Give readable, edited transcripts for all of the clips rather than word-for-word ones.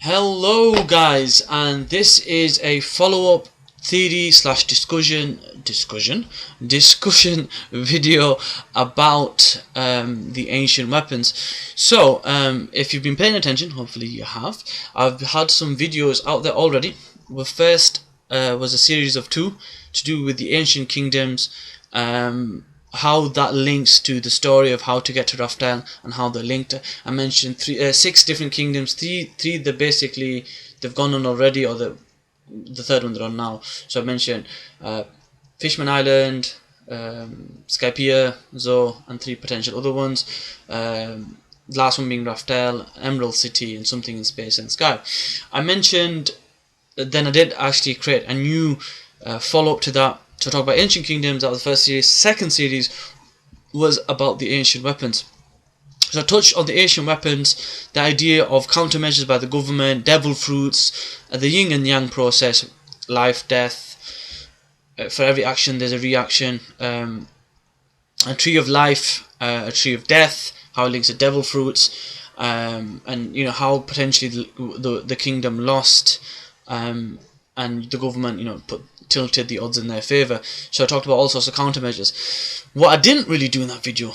Hello guys, and this is a follow-up theory slash discussion video about the ancient weapons. So if you've been paying attention, hopefully you have, I've had some videos out there already. The first was a series of two to do with the ancient kingdoms, how that links to the story of how to get to Raftel and how they're linked. I mentioned six different kingdoms. Three that they've gone on already, or the third one they're on now. So I mentioned Fishman Island, Skypiea, Zo, and three potential other ones. Last one being Raftel, Emerald City, and something in space and sky. I mentioned, then I did actually create a new follow-up to that to talk about ancient kingdoms. That was the first series. Second series was about the ancient weapons. So I touched on the ancient weapons, the idea of countermeasures by the government, devil fruits, the yin and yang process, life, death. For every action there's a reaction. A tree of life, a tree of death, how it links to devil fruits, and you know how potentially the kingdom lost, and the government tilted the odds in their favour. So I talked about all sorts of countermeasures. What I didn't really do in that video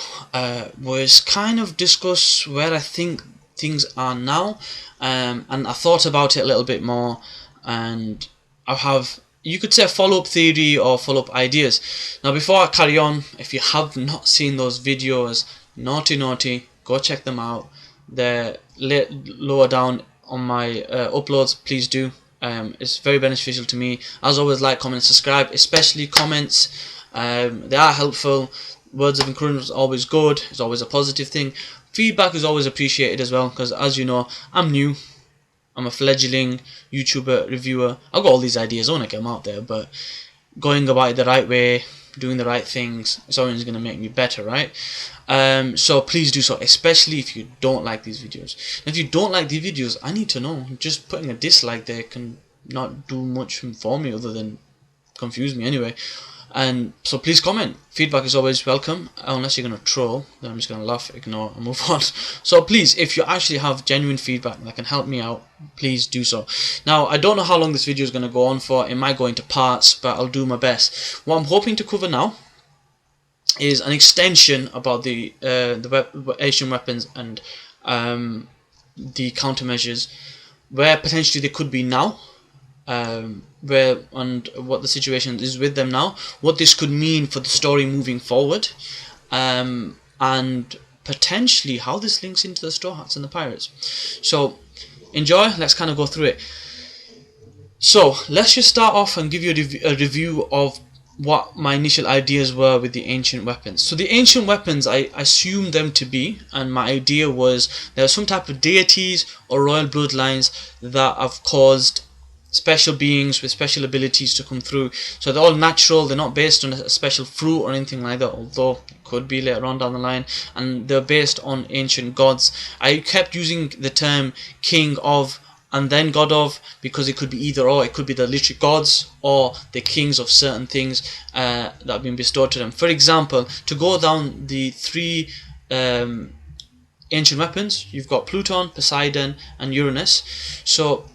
was kind of discuss where I think things are now, and I thought about it a little bit more, and I have, you could say, a follow-up theory or follow-up ideas. Now before I carry on, if you have not seen those videos, naughty, go check them out. They're lower down on my uploads. Please do. It's very beneficial to me. As always, like, comment, and subscribe, especially comments. They are helpful. Words of encouragement is always good. It's always a positive thing. Feedback is always appreciated as well, because as you know, I'm new. I'm a fledgling YouTuber, reviewer. I've got all these ideas. I want to get them out there, but going about it the right way, doing the right things, it's always going to make me better, right? So please do so, especially if you don't like these videos. If you don't like these videos, I need to know. Just putting a dislike there can not do much for me other than confuse me anyway. And so please comment. Feedback is always welcome, unless you're going to troll, then I'm just going to laugh, ignore, and move on. So please, if you actually have genuine feedback that can help me out, please do so. Now, I don't know how long this video is going to go on for. It might go into parts, but I'll do my best. What I'm hoping to cover now is an extension about the Asian weapons and the countermeasures, where potentially they could be now, where and what the situation is with them now, what this could mean for the story moving forward, and potentially how this links into the Straw Hats and the Pirates. So enjoy. Let's kind of go through it. So let's just start off and give you a review of what my initial ideas were with the ancient weapons. So the ancient weapons, I assumed them to be, and my idea was there are some type of deities or royal bloodlines that have caused special beings with special abilities to come through. So they're all natural, they're not based on a special fruit or anything like that, although it could be later on down the line, and they're based on ancient gods. I kept using the term king of and then god of, because it could be either or. It could be the literal gods or the kings of certain things that have been bestowed to them. For example, to go down the three ancient weapons, you've got Pluton, Poseidon, and Uranus. So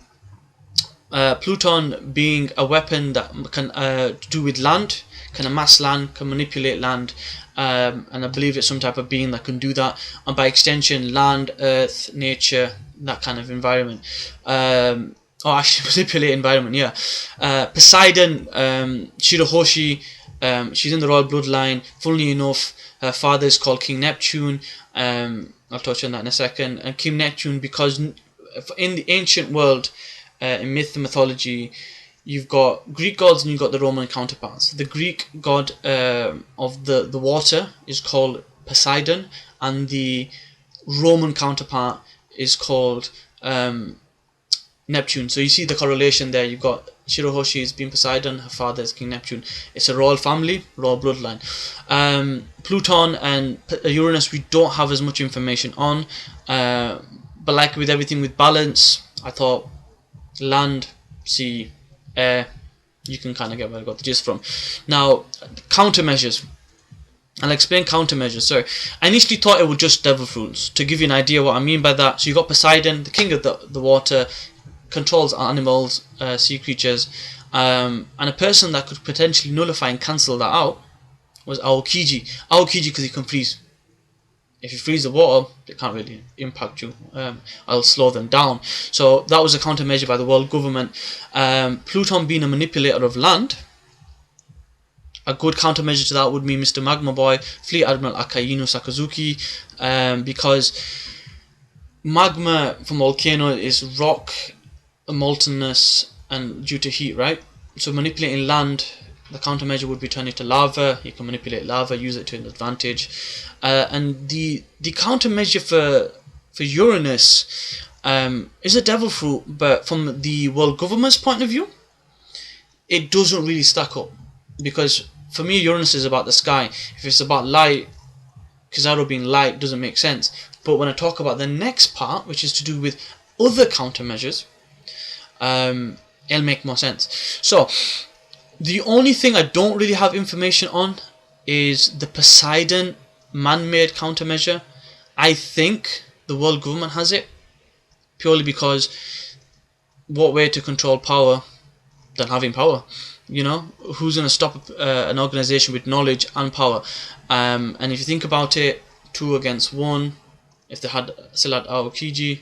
Pluton being a weapon that can do with land, can amass land, can manipulate land, and I believe it's some type of being that can do that, and by extension land, earth, nature, that kind of environment, or actually manipulate environment, yeah. Poseidon, Shirahoshi, she's in the royal bloodline. Funnily enough, her father is called King Neptune. I'll touch on that in a second. And King Neptune, because in the ancient world, in myth and mythology, you've got Greek gods and you've got the Roman counterparts. The Greek god of the water is called Poseidon, and the Roman counterpart is called Neptune. So you see the correlation there. You've got Shirahoshi is being Poseidon, her father is King Neptune. It's a royal family, royal bloodline. Pluton and Uranus we don't have as much information on, but like with everything with balance, I thought land, sea, air, you can kind of get where I got the gist from. Now, countermeasures. I'll explain countermeasures. So I initially thought it was just devil fruits. To give you an idea what I mean by that, so you got Poseidon, the king of the water, controls animals, sea creatures, and a person that could potentially nullify and cancel that out was Aokiji. Aokiji because he can freeze. If you freeze the water, it can't really impact you. I'll slow them down. So that was a countermeasure by the world government. Pluton being a manipulator of land. A good countermeasure to that would be Mr. Magma Boy, Fleet Admiral Akainu Sakazuki, because magma from volcano is rock, moltenness, and due to heat, right? So manipulating land, the countermeasure would be turning to lava. You can manipulate lava, use it to an advantage. And the countermeasure for Uranus is a devil fruit, but from the world government's point of view, it doesn't really stack up. Because for me, Uranus is about the sky. If it's about light, Kizaru being light doesn't make sense. But when I talk about the next part, which is to do with other countermeasures, it'll make more sense. So, the only thing I don't really have information on is the Poseidon man-made countermeasure. I think the world government has it, purely because what way to control power than having power? You know, who's going to stop an organization with knowledge and power? And if you think about it, 2 against 1, if they still had Aokiji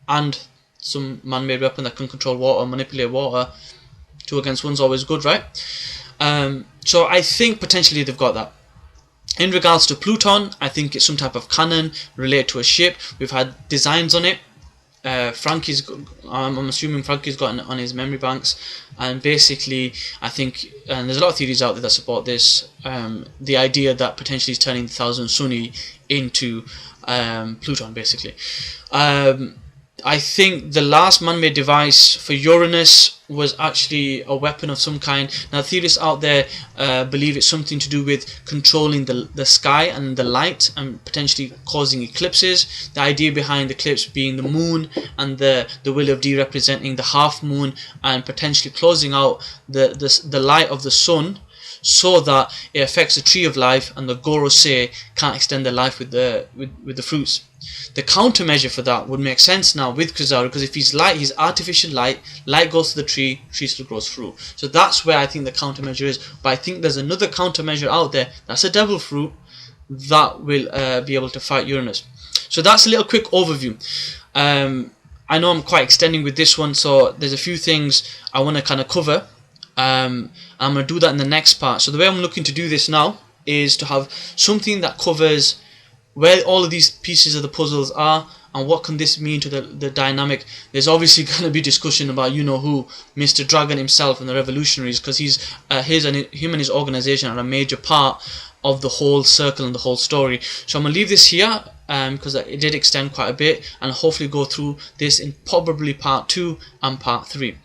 and some man-made weapon that can control water, manipulate water, 2 against 1 is always good, right? So I think potentially they've got that. In regards to Pluton, I think it's some type of cannon related to a ship. We've had designs on it. I'm assuming Frankie's got it on his memory banks, and basically I think, and there's a lot of theories out there that support this, the idea that potentially he's turning the Thousand Sunni into Pluton, basically. I think the last man-made device for Uranus was actually a weapon of some kind. Now theorists out there believe it's something to do with controlling the sky and the light and potentially causing eclipses. The idea behind the eclipse being the moon and the will of D representing the half moon and potentially closing out the light of the sun, so that it affects the tree of life and the Gorosei can't extend their life with the fruits. The countermeasure for that would make sense now with Kizaru, because if he's light, he's artificial light goes to the tree still grows through. So that's where I think the countermeasure is. But I think there's another countermeasure out there that's a devil fruit that will be able to fight Uranus. So that's a little quick overview. I know I'm quite extending with this one, so there's a few things I want to kind of cover. I'm going to do that in the next part. So the way I'm looking to do this now is to have something that covers where all of these pieces of the puzzles are and what can this mean to the dynamic. There's obviously going to be discussion about who, Mr. Dragon himself and the revolutionaries, because him and his organization are a major part of the whole circle and the whole story. So I'm going to leave this here because it did extend quite a bit, and hopefully go through this in probably part 2 and part 3.